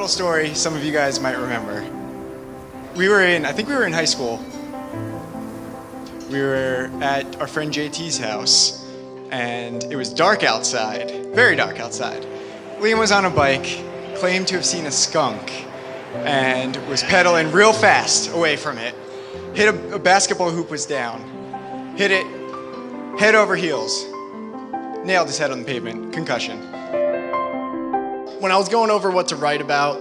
little story some of you guys might remember. I think we were in high school. We were at our friend JT's house, and it was dark outside, very dark outside. Liam was on a bike, claimed to have seen a skunk, and was pedaling real fast away from it. Hit a basketball hoop was down, hit it, head over heels, nailed his head on the pavement, concussion. When I was going over what to write about,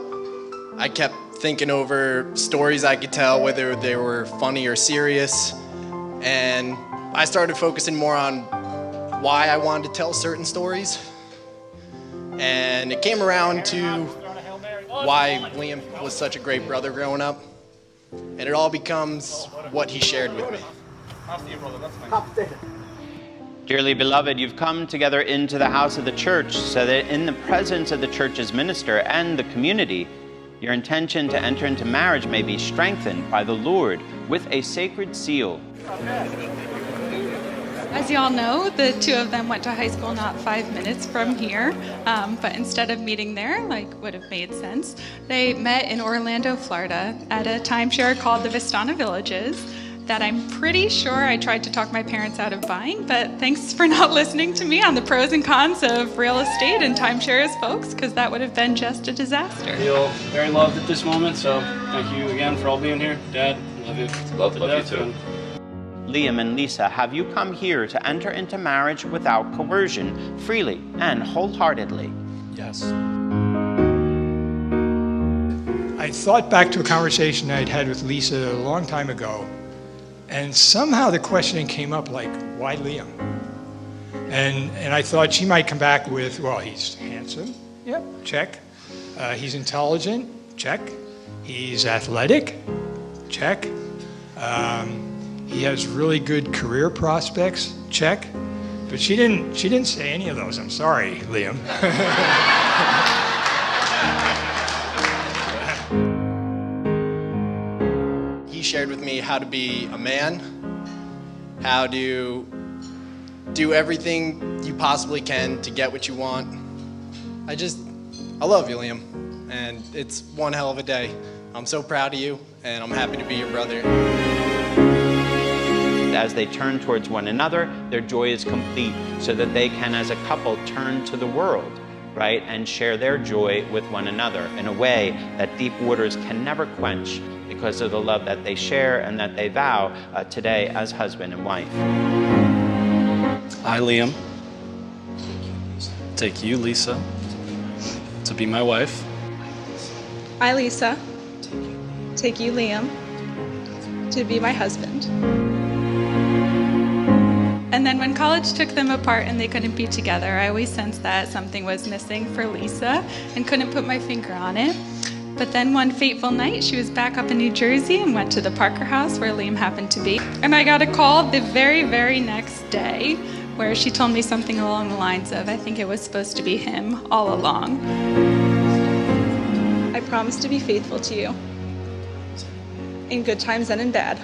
I kept thinking over stories I could tell, whether they were funny or serious, and I started focusing more on why I wanted to tell certain stories. And it came around to why Liam was such a great brother growing up, and it all becomes what he shared with me. Dearly beloved, you've come together into the house of the church so that in the presence of the church's minister and the community, your intention to enter into marriage may be strengthened by the Lord with a sacred seal. As you all know, the two of them went to high school not 5 minutes from here, but instead of meeting there, like would have made sense, they met in Orlando, Florida at a timeshare called the Vistana Villages that I'm pretty sure I tried to talk my parents out of buying, but thanks for not listening to me on the pros and cons of real estate and timeshares, folks, because that would have been just a disaster. I feel very loved at this moment, so thank you again for all being here. Dad, love you. Love you too. Liam and Lisa, have you come here to enter into marriage without coercion, freely and wholeheartedly? Yes. I thought back to a conversation I'd had with Lisa a long time ago, and somehow the question came up like, why Liam? And I thought she might come back with, well, he's handsome, yep, check. He's intelligent, check. He's athletic, check. He has really good career prospects, check. But she didn't say any of those. I'm sorry, Liam. He shared with me how to be a man, how to do everything you possibly can to get what you want. I love you, Liam, and it's one hell of a day. I'm so proud of you, and I'm happy to be your brother. As they turn towards one another, their joy is complete so that they can, as a couple, turn to the world, right, and share their joy with one another in a way that deep waters can never quench because of the love that they share and that they vow today as husband and wife. I, Liam, take you, Lisa, to be my wife. I, Lisa, take you, Liam, to be my husband. And then when college took them apart and they couldn't be together, I always sensed that something was missing for Lisa and couldn't put my finger on it. But then one fateful night, she was back up in New Jersey and went to the Parker house where Liam happened to be. And I got a call the very, very next day where she told me something along the lines of, I think it was supposed to be him all along. I promise to be faithful to you, in good times and in bad,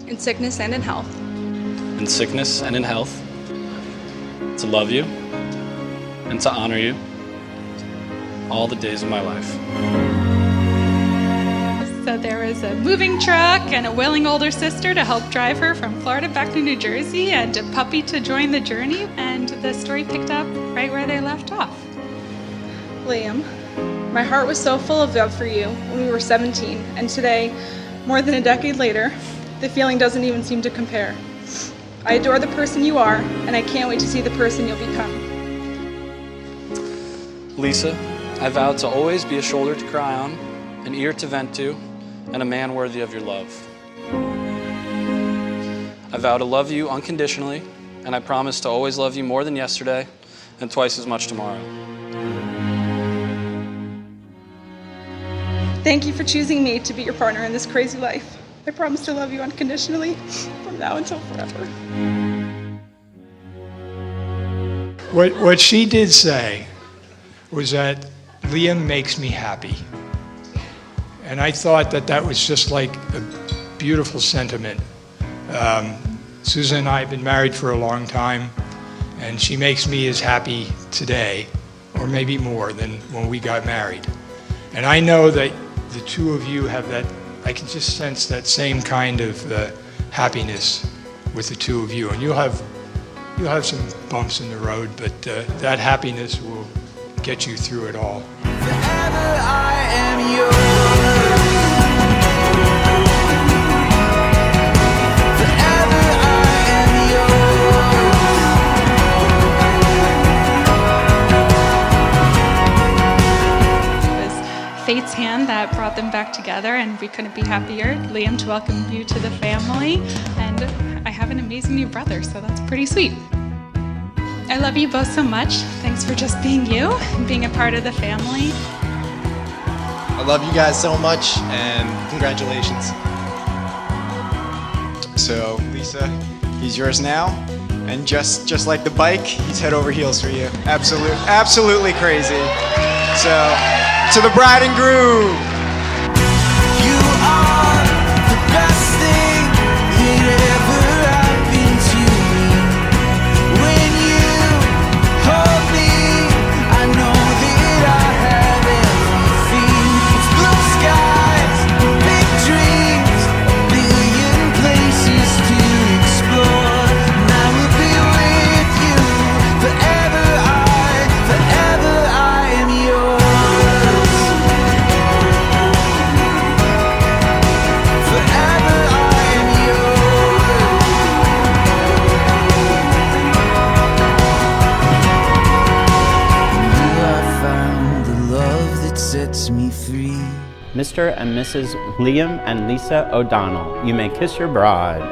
in sickness and in health. In sickness and in health, to love you and to honor you all the days of my life. So there was a moving truck and a willing older sister to help drive her from Florida back to New Jersey and a puppy to join the journey, and the story picked up right where they left off. Liam, my heart was so full of love for you when we were 17, and today, more than a decade later, the feeling doesn't even seem to compare. I adore the person you are, and I can't wait to see the person you'll become. Lisa, I vow to always be a shoulder to cry on, an ear to vent to, and a man worthy of your love. I vow to love you unconditionally, and I promise to always love you more than yesterday and twice as much tomorrow. Thank you for choosing me to be your partner in this crazy life. I promise to love you unconditionally from now until forever. What she did say was that Liam makes me happy. And I thought that was just like a beautiful sentiment. Susan and I have been married for a long time, and she makes me as happy today, or maybe more, than when we got married. And I know that the two of you have that, I can just sense that same kind of happiness with the two of you. And you'll have some bumps in the road, but that happiness will get you through it all. Forever I am yours. Forever I am yours. It was fate's hand that brought them back together, and we couldn't be happier, Liam, to welcome you to the family. And I have an amazing new brother, so that's pretty sweet. I love you both so much. Thanks for just being you and being a part of the family. I love you guys so much, and congratulations. So, Lisa, he's yours now. And just like the bike, he's head over heels for you. Absolutely crazy. So, to the bride and groom. You are the best thing that ever happened to me. When you hold me, I know that I have everything. It's blue skies, big dreams, a billion places to explore. And I will be with you forever. Forever I am yours. Forever I am yours. You have found the love that sets me free. Mr. and Mrs. Liam and Lisa O'Donnell, you may kiss your bride.